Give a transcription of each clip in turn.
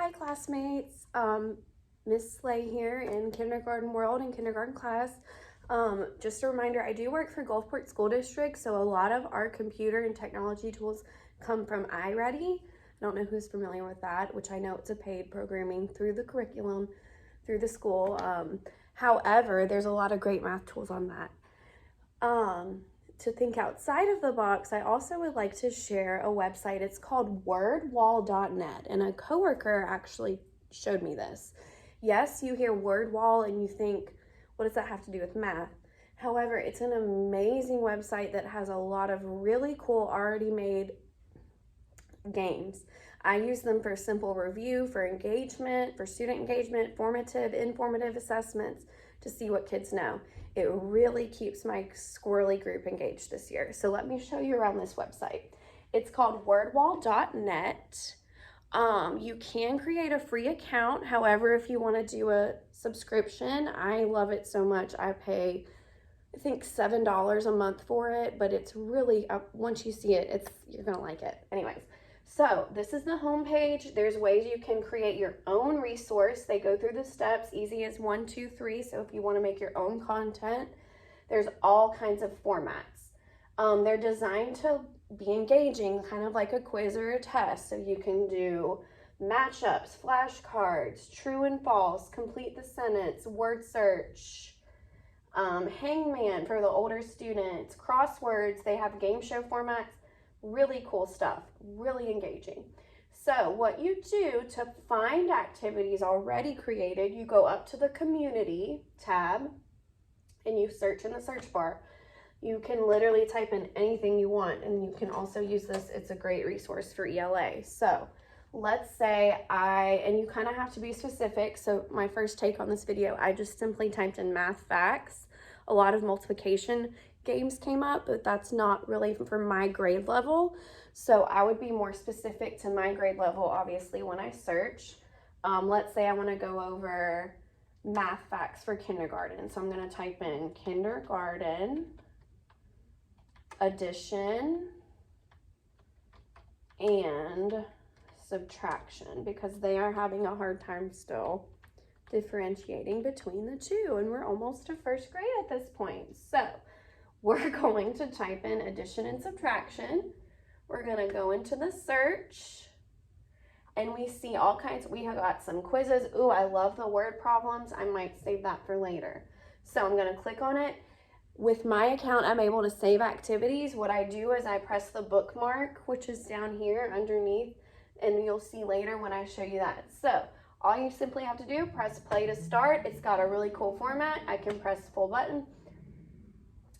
Hi classmates, Miss Slay here in kindergarten world and kindergarten class. Just a reminder, I do work for Gulfport School District, so a lot of our computer and technology tools come from iReady. I don't know who's familiar with that, which I know it's a paid programming through the curriculum, through the school. However, there's a lot of great math tools on that. To think outside of the box, I also would like to share a website. It's called wordwall.net, and a coworker actually showed me this. Yes, you hear word wall and you think, what does that have to do with math? However, it's an amazing website that has a lot of really cool already made games. I use them for simple review, for engagement, for student engagement, formative, informative assessments to see what kids know. It really keeps my squirrely group engaged this year. So let me show you around this website. It's called wordwall.net. You can create a free account. However, if you want to do a subscription, I love it so much. I pay, I think, $7 a month for it, but it's really, once you see it, you're gonna like it. Anyways, so this is the home page. There's ways you can create your own resource. They go through the steps, easy as 1, 2, 3. So if you want to make your own content, there's all kinds of formats. They're designed to be engaging, kind of like a quiz or a test. So you can do matchups, flashcards, true and false, complete the sentence, word search, hangman for the older students, crosswords. They have game show formats. Really cool stuff, really engaging. So what you do to find activities already created, you go up to the community tab and you search in the search bar. You can literally type in anything you want, and you can also use this. It's a great resource for ELA. So let's say and you kind of have to be specific. So my first take on this video, I just simply typed in math facts. A lot of multiplication games came up, but that's not really for my grade level. So I would be more specific to my grade level, obviously, when I search. Let's say I want to go over math facts for kindergarten. So I'm going to type in kindergarten addition and subtraction, because they are having a hard time still differentiating between the two, and we're almost to first grade at this point. So we're going to type in addition and subtraction. We're going to go into the search, and we see all kinds. We have got some quizzes. Ooh, I love the word problems. I might save that for later. So I'm going to click on it. With my account, I'm able to save activities. What I do is I press the bookmark, which is down here underneath, and you'll see later when I show you that. So all you simply have to do, press play to start. It's got a really cool format. I can press full button.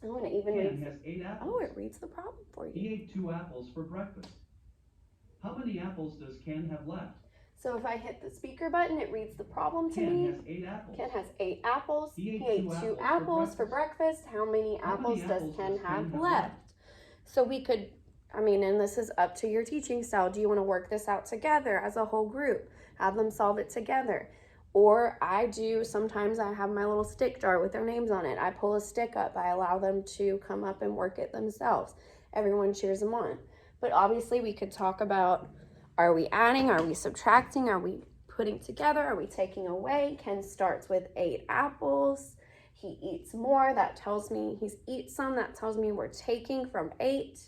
Oh, and it even reads. Has 8 apples. Oh, it reads the problem for you. He ate 2 apples for breakfast. How many apples does Ken have left? So if I hit the speaker button, it reads the problem to me. Ken has 8 apples. Ken has 8 apples. He ate 2 apples for breakfast. How many apples does Ken have left? So we could, and this is up to your teaching style. Do you want to work this out together as a whole group? Have them solve it together. Or sometimes I have my little stick jar with their names on it. I pull a stick up. I allow them to come up and work it themselves. Everyone cheers them on. But obviously we could talk about, are we adding? Are we subtracting? Are we putting together? Are we taking away? Ken starts with 8 apples. He eats more. That tells me he's eats some. That tells me we're taking from 8.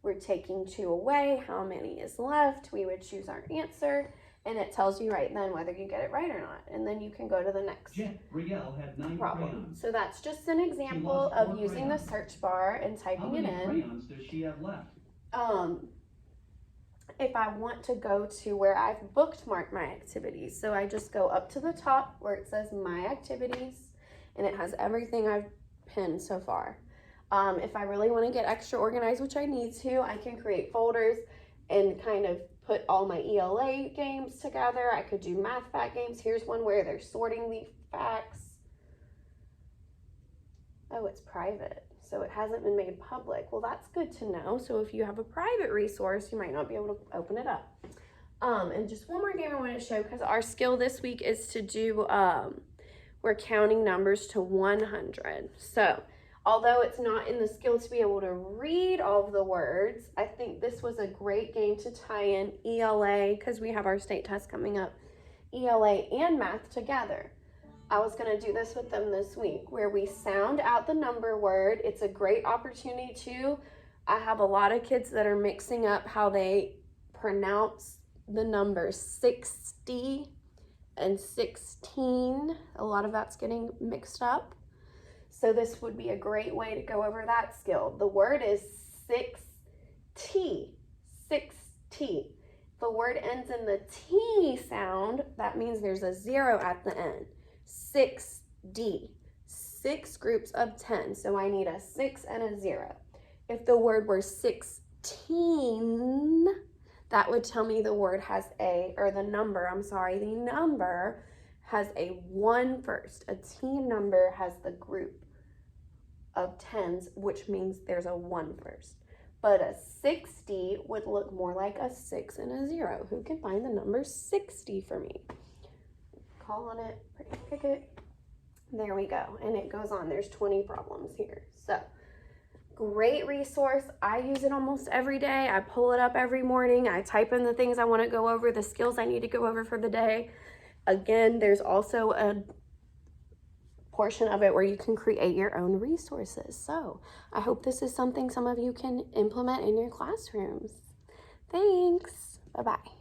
We're taking 2 away. How many is left? We would choose our answer. And it tells you right then whether you get it right or not. And then you can go to the next Riel had 9 problem. crayons. So that's just an example of using the search bar and typing it in. How many crayons does she have left? If I want to go to where I've bookmarked my activities, so I just go up to the top where it says my activities, and it has everything I've pinned so far. If I really want to get extra organized, which I need to, I can create folders and kind of put all my ELA games together. I could do math fact games. Here's one where they're sorting the facts. Oh, it's private, so it hasn't been made public. Well, that's good to know. So if you have a private resource, you might not be able to open it up. And just one more game I want to show, because our skill this week is to do, we're counting numbers to 100. So although it's not in the skill to be able to read all of the words, I think this was a great game to tie in ELA, because we have our state test coming up, ELA and math together. I was going to do this with them this week where we sound out the number word. It's a great opportunity too. I have a lot of kids that are mixing up how they pronounce the numbers 60 and 16. A lot of that's getting mixed up. So this would be a great way to go over that skill. The word is 6T. 6T. The word ends in the T sound. That means there's a 0 at the end. 6D. 6 groups of 10. So I need a 6 and a 0. If the word were 16, that would tell me the word has the number has a 1 first. A T number has the group of 10s, which means there's a 1 first. But a 60 would look more like a 6 and a 0. Who can find the number 60 for me? Call on it, pick it. There we go. And it goes on. There's 20 problems here. So, great resource. I use it almost every day. I pull it up every morning. I type in the things I want to go over, the skills I need to go over for the day. Again, there's also a portion of it where you can create your own resources. So I hope this is something some of you can implement in your classrooms. Thanks. Bye-bye.